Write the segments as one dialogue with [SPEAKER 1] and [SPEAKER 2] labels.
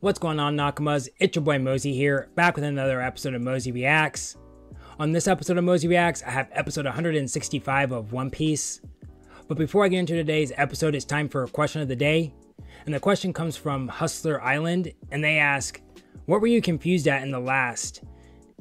[SPEAKER 1] What's going on, Nakamas? It's your boy Mozy here, back with another episode of Mozy Reacts. On this episode of Mozy Reacts, I have episode 165 of One Piece. But before I get into today's episode, it's time for a question of the day. And the question comes from Hustler Island, and they ask, what were you confused at in the last?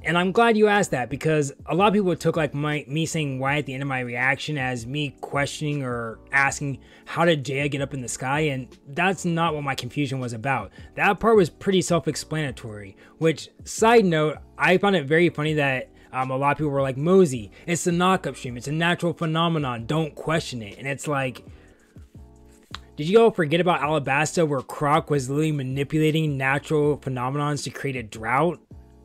[SPEAKER 1] And I'm glad you asked that, because a lot of people took like me saying why at the end of my reaction as me questioning or asking how did Jaya get up in the sky, and that's not what my confusion was about. That part was pretty self-explanatory, which, side note, I found it very funny that a lot of people were like, Mozy, it's the knock-up stream, it's a natural phenomenon, don't question it. And it's like, did you all forget about Alabasta where Croc was literally manipulating natural phenomenons to create a drought?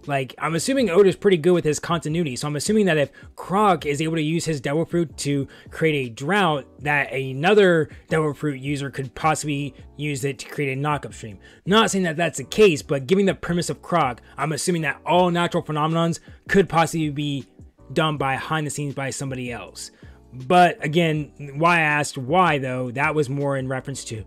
[SPEAKER 1] Like, I'm assuming Oda's pretty good with his continuity, so I'm assuming that if Croc is able to use his Devil Fruit to create a drought, that another Devil Fruit user could possibly use it to create a knock-up stream. Not saying that that's the case, but given the premise of Croc, I'm assuming that all natural phenomenons could possibly be done behind the scenes by somebody else. But again, why I asked why though, that was more in reference to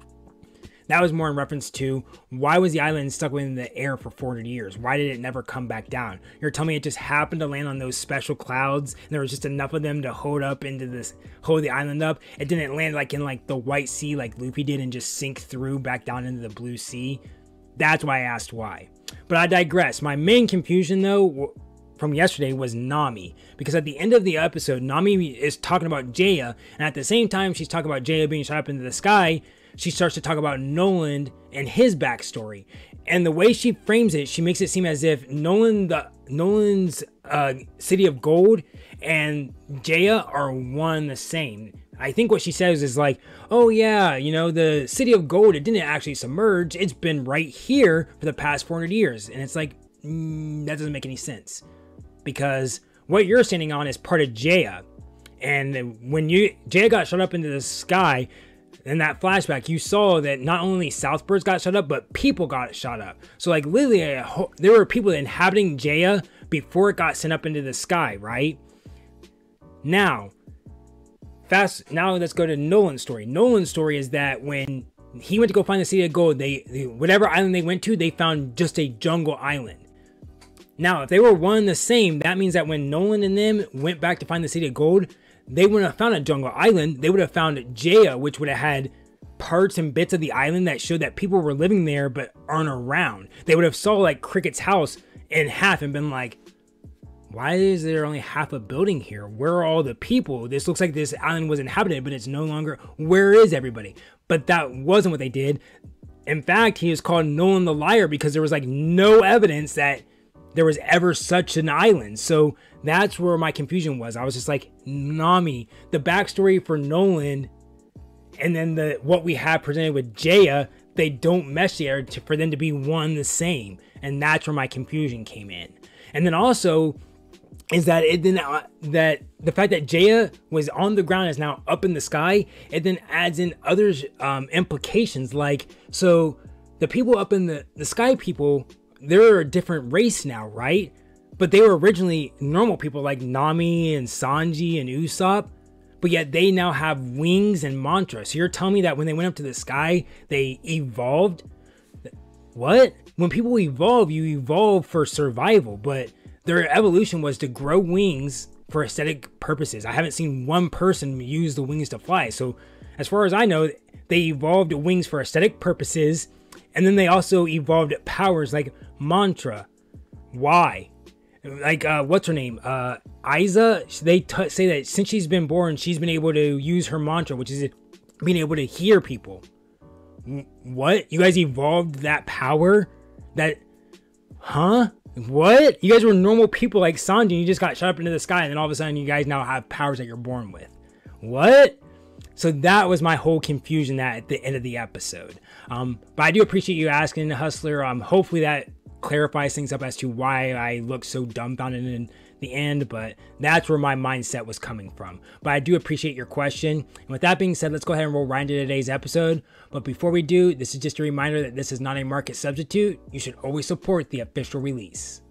[SPEAKER 1] why was the island stuck in the air for 400 years? Why did it never come back down? You're telling me it just happened to land on those special clouds and there was just enough of them to hold the island up? It didn't land like in like the White Sea like Luffy did and just sink through back down into the Blue Sea. That's why I asked why. But I digress. My main confusion though from yesterday was Nami, because at the end of the episode, Nami is talking about Jaya, and at the same time she's talking about Jaya being shot up into the sky, she starts to talk about Noland and his backstory. And the way she frames it, she makes it seem as if Noland's City of Gold and Jaya are one the same. I think what she says is like, oh yeah, you know, the City of Gold, it didn't actually submerge. It's been right here for the past 400 years. And it's like, that doesn't make any sense. Because what you're standing on is part of Jaya. And when Jaya got shot up into the sky, in that flashback, you saw that not only Southbirds got shot up, but people got shot up. So like literally, there were people inhabiting Jaya before it got sent up into the sky, right? Now let's go to Nolan's story. Nolan's story is that when he went to go find the City of Gold, whatever island they went to, they found just a jungle island. Now, if they were one and the same, that means that when Nolan and them went back to find the City of Gold, they wouldn't have found a jungle island. They would have found Jaya, which would have had parts and bits of the island that showed that people were living there but aren't around. They would have saw like Cricket's house in half and been like, why is there only half a building here? Where are all the people? This looks like this island was inhabited, but it's no longer. Where is everybody? But that wasn't what they did. In fact, he was called Nolan the Liar because there was like no evidence that there was ever such an island. So that's where my confusion was. I was just like, Nami, the backstory for Nolan and then what we have presented with Jaya, they don't mesh there for them to be one the same. And that's where my confusion came in. And then also is that that the fact that Jaya was on the ground is now up in the sky, it then adds in other implications. Like, so the people up in the sky people, they're a different race now, right? But they were originally normal people like Nami and Sanji and Usopp, but yet they now have wings and mantra. So you're telling me that when they went up to the sky, they evolved? What? When people evolve, you evolve for survival, but their evolution was to grow wings for aesthetic purposes. I haven't seen one person use the wings to fly. So as far as I know, they evolved wings for aesthetic purposes, and then they also evolved powers like mantra. Why? Like, what's her name? Aiza, they say that since she's been born, she's been able to use her mantra, which is being able to hear people. What? You guys evolved that power? Huh? What? You guys were normal people like Sanji, and you just got shot up into the sky, and then all of a sudden you guys now have powers that you're born with. What? So that was my whole confusion at the end of the episode. But I do appreciate you asking, Hustler. Hopefully that clarifies things up as to why I look so dumbfounded in the end, but that's where my mindset was coming from. But I do appreciate your question. And with that being said, let's go ahead and roll right into today's episode. But before we do, this is just a reminder that this is not a market substitute. You should always support the official release.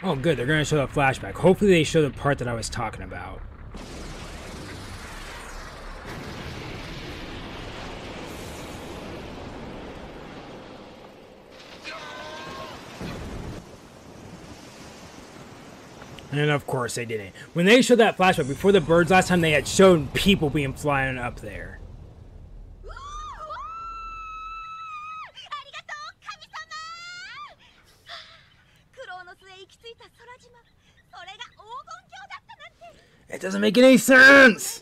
[SPEAKER 1] Oh good, they're going to show the flashback. Hopefully they show the part that I was talking about. And of course they didn't. When they showed that flashback before the birds last time, they had shown people being flying up there. It doesn't make any sense!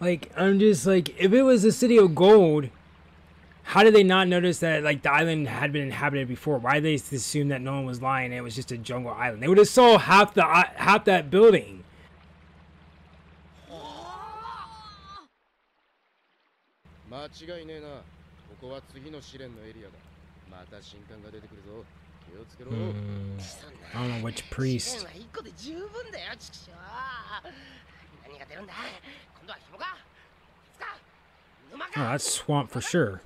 [SPEAKER 1] Like, I'm just like, if it was a city of gold, how did they not notice that, like, the island had been inhabited before? Why did they assume that no one was lying and it was just a jungle island? They would have saw half that building.
[SPEAKER 2] I
[SPEAKER 1] don't know which priest. Oh, that's swamp for sure.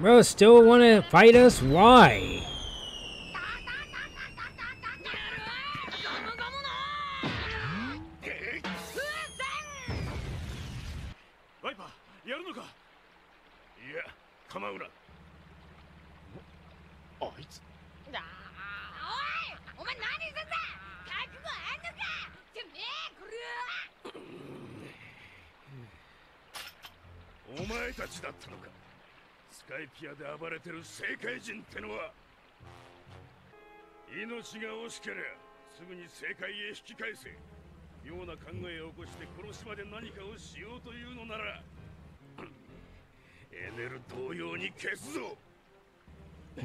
[SPEAKER 1] Bro, still want to fight us? Why?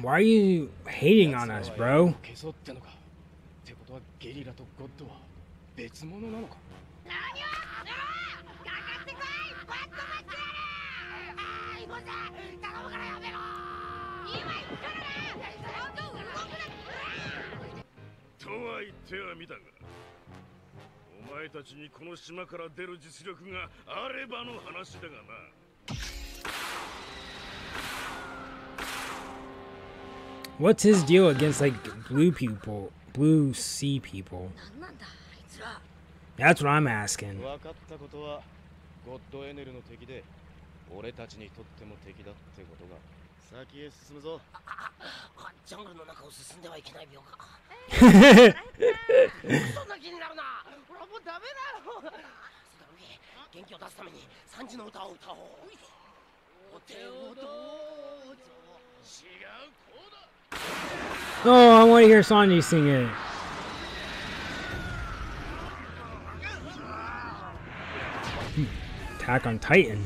[SPEAKER 1] Why are you hating on us, bro? What's his deal against, like, blue sea people? That's what I'm asking. Oh, I want to hear Sanji sing it. Attack on Titan.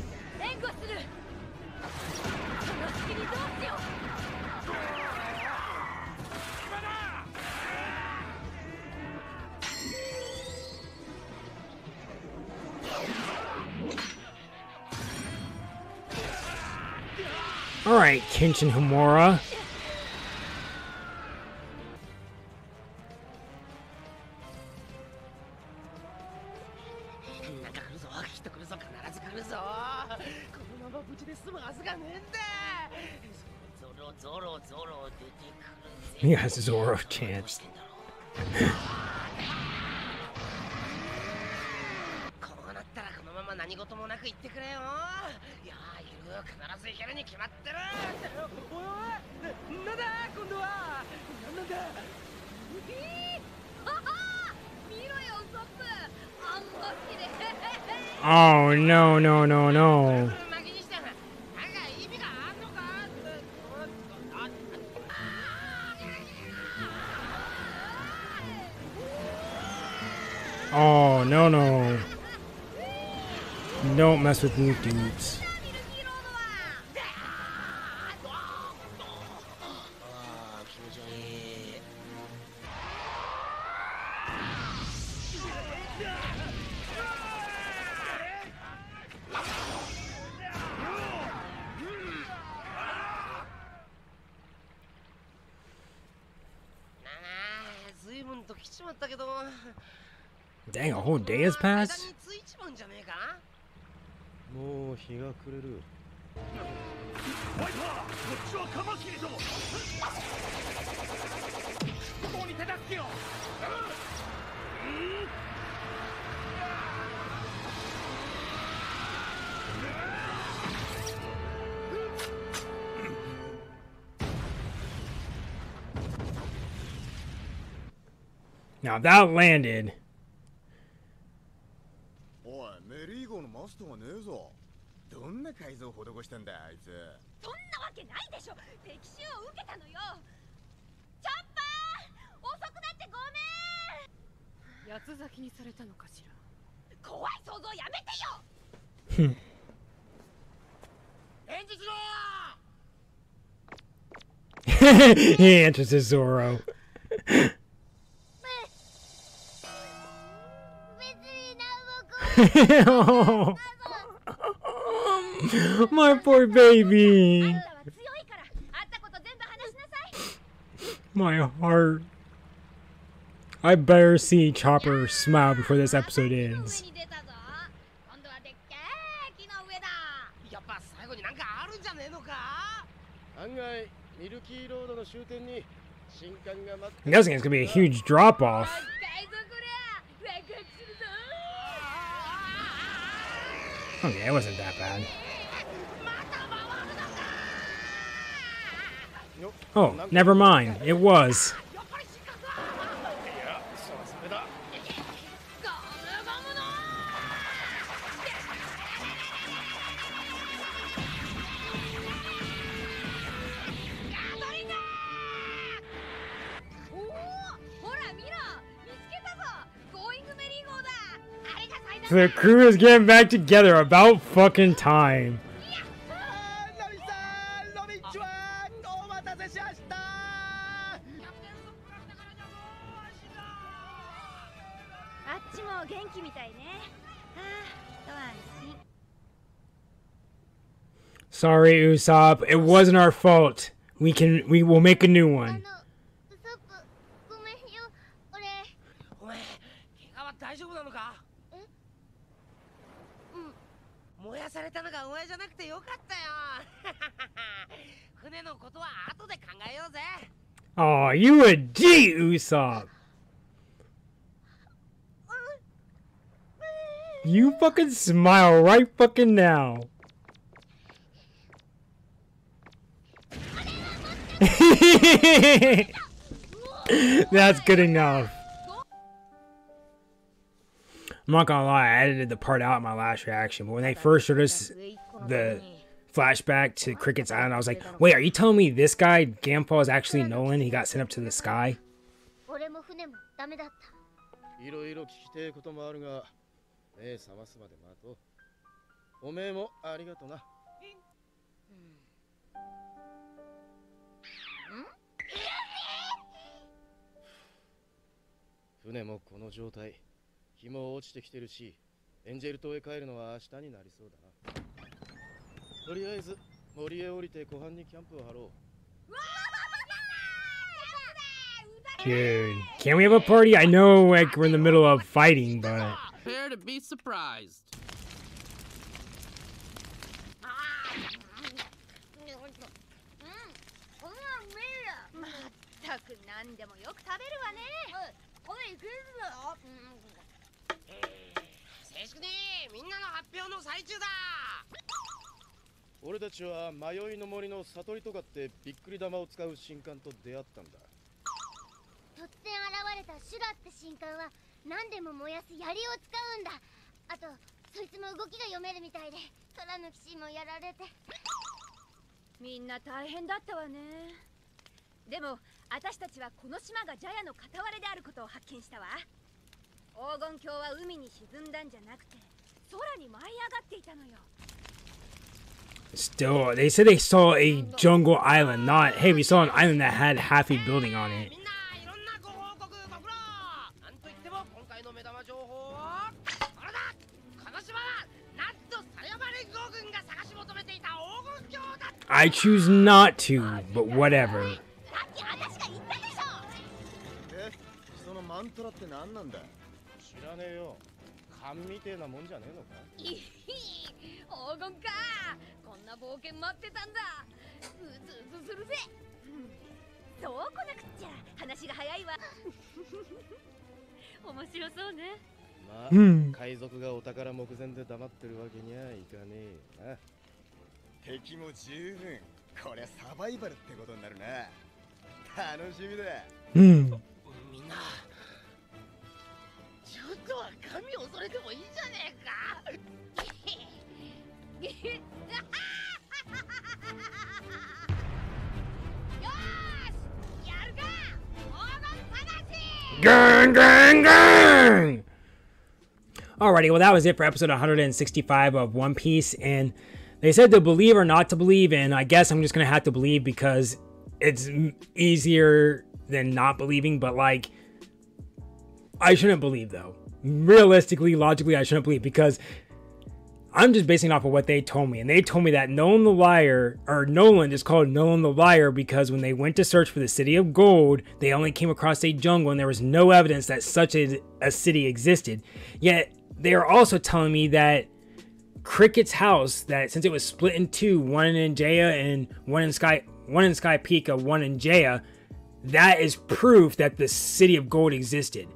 [SPEAKER 1] Alright, Kenshin Himura. He has Zoro chance. Oh, no, no, no, no. Oh, no, no. Don't mess with new dudes. Dang, a whole day has passed? Now that landed. He answers to Zoro. Oh, my poor baby. My heart. I better see Chopper smile before this episode ends. I'm guessing it's gonna be a huge drop off. Okay, it wasn't that bad. Oh, never mind. It was. The crew is getting back together about fucking time. Sorry, Usopp. It wasn't our fault. We will make a new one. Oh, you a G, Usopp. You fucking smile right fucking now. That's good enough. I'm not gonna lie, I edited the part out in my last reaction, but when they first showed us the flashback to Cricket's Island, I was like, wait, are you telling me this guy, Gampal, is actually Nolan? He got sent up to the sky? Dude, can we have a party? I know, like, we're in the middle of fighting, but...
[SPEAKER 2] Prepare to be surprised.
[SPEAKER 1] Still, they said they saw a jungle island, not, hey, we saw an island that had half a building on it. I choose not to, but whatever. Gang, gang, gang! Alrighty, well that was it for episode 165 of One Piece, and they said to believe or not to believe, and I guess I'm just gonna have to believe because it's easier than not believing, but like, I shouldn't believe though. Realistically, logically, I shouldn't believe because I'm just basing off of what they told me, and they told me that Nolan the Liar, or Nolan is called Nolan the Liar because when they went to search for the City of Gold, they only came across a jungle and there was no evidence that such a city existed. Yet they are also telling me that Cricket's house, that since it was split in two, one in Jaya and one in Sky Pika, one in Jaya, that is proof that the City of Gold existed.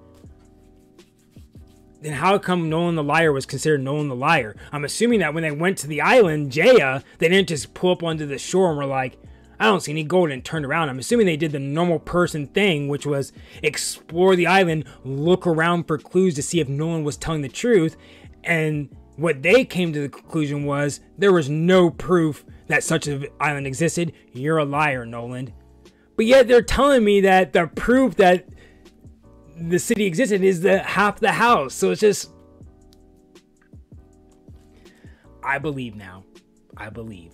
[SPEAKER 1] Then how come Nolan the Liar was considered Nolan the Liar? I'm assuming that when they went to the island, Jaya, they didn't just pull up onto the shore and were like, I don't see any gold, and turned around. I'm assuming they did the normal person thing, which was explore the island, look around for clues to see if Nolan was telling the truth. And what they came to the conclusion was there was no proof that such an island existed. You're a liar, Nolan. But yet they're telling me that the proof that the city existed is the half the house. So it's just, I believe now. I believe.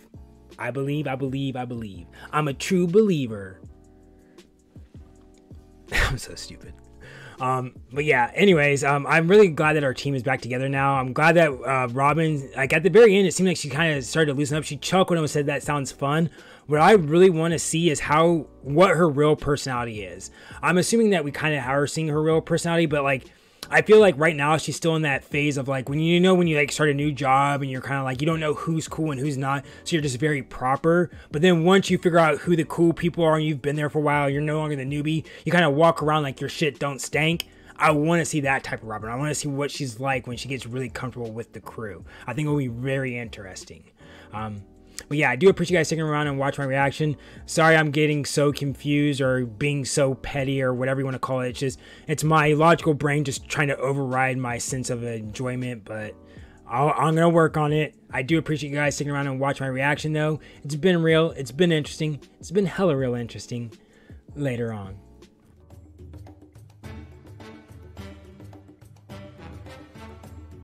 [SPEAKER 1] I believe. I'm a true believer. I'm so stupid. But yeah, anyways, I'm really glad that our team is back together now. I'm glad that Robin, like at the very end, it seemed like she kind of started to loosen up. She chuckled and said that sounds fun. What I really want to see is what her real personality is. I'm assuming that we kind of are seeing her real personality, but like, I feel like right now she's still in that phase of like, when you like start a new job and you're kind of like, you don't know who's cool and who's not. So you're just very proper. But then once you figure out who the cool people are and you've been there for a while, you're no longer the newbie. You kind of walk around like your shit don't stank. I want to see that type of Robin. I want to see what she's like when she gets really comfortable with the crew. I think it will be very interesting. But yeah, I do appreciate you guys sticking around and watch my reaction. Sorry I'm getting so confused or being so petty or whatever you want to call it. It's my logical brain just trying to override my sense of enjoyment, but I'm going to work on it. I do appreciate you guys sticking around and watch my reaction though. It's been real. It's been interesting. It's been hella real interesting. Later on.